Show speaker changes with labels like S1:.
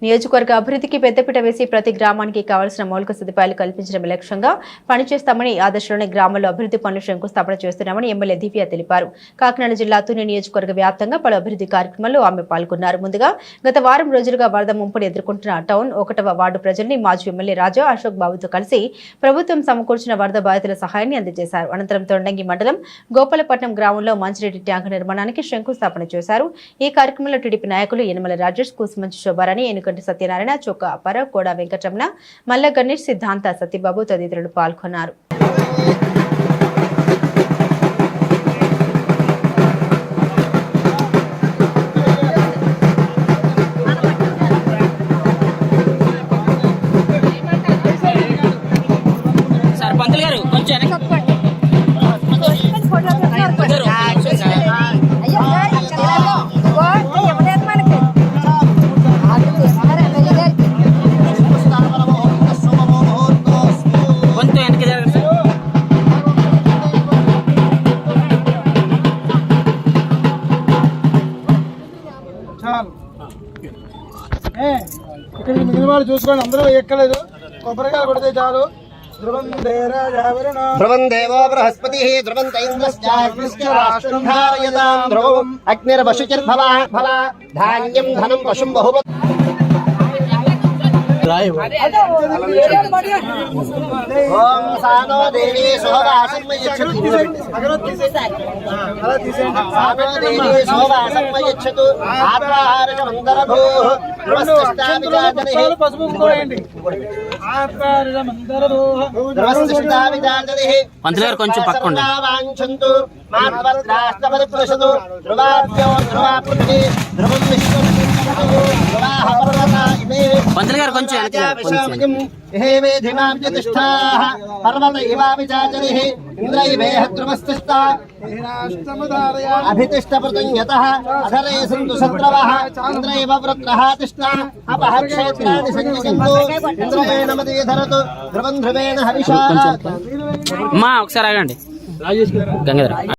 S1: నియోజకవర్గ అభివృద్ధికి పెద్దపీట వేసి ప్రతి గ్రామానికి కావాల్సిన మౌలిక సదుపాయాలు కల్పించడం లక్ష్యంగా పనిచేస్తామని ఆదర్శంలోని గ్రామాల్లో అభివృద్ధి పనులు శంకుస్థాపన చేస్తున్నామని ఎమ్మెల్యే దివ్య తెలిపారు. కాకినాడ జిల్లా తుని నియోజకవర్గ వ్యాప్తంగా పలు అభివృద్ధి కార్యక్రమాల్లో ఆమె పాల్గొన్నారు. ముందుగా గత వారం రోజులుగా వరద ముంపును ఎదుర్కొంటున్న టౌన్ 1వ వార్డు ప్రజల్ని మాజీ ఎమ్మెల్యే రాజా అశోక్ బాబుతో కలిసి ప్రభుత్వం సమకూర్చిన వరద బాధితుల సహాయాన్ని అందజేశారు. అనంతరం తొండంగి మండలం గోపాలపట్నం గ్రామంలో మంచినీటి ట్యాంకు నిర్మాణానికి శంకుస్థాపన చేశారు. ఈ కార్యక్రమంలో టీడీపీ నాయకులు యనమల రాజేష్, కూసుమంచి శోభారాణి, ఎనుకంటి సత్యనారాయణ, చొక్క అప్పారావు, కోడా వెంకటరమణ, మల్ల గణేష్, సిద్ధాంత సత్యబాబు తదితరులు పాల్గొన్నారు.
S2: ఇక్కడ మిగిలిన వాళ్ళు చూసుకోండి, అందరూ ఎక్కలేదు. కొబ్బరికాయలు కొడితే చాలు. ధ్రువం దేవో బృహస్పతి ధ్రువం ధ్రువం అగ్నిర్వశుచిర్భవ ధాన్యం ధనం పశుం బహు ఓం సానో దేవి శోభాసన్మయచ్చతు ఆత్మాహారమందరభూః
S3: పంతులు కొంచెం పక్కన పంతులు గారు కొంచెం
S2: పర్వత ఇవాచాచరి అభితిష్ట పృతంగతః అధరే సంతు శత్రవః ఇంద్రైవ వృత్రః తిష్ట అపహ క్షేత్రాన్ని సంయజంతు ఇంద్రయేణ మదీధరతు ధ్రువం ధ్రువేణ హవిషా.
S3: ఒకసారి ఆగండి గంగాధర్.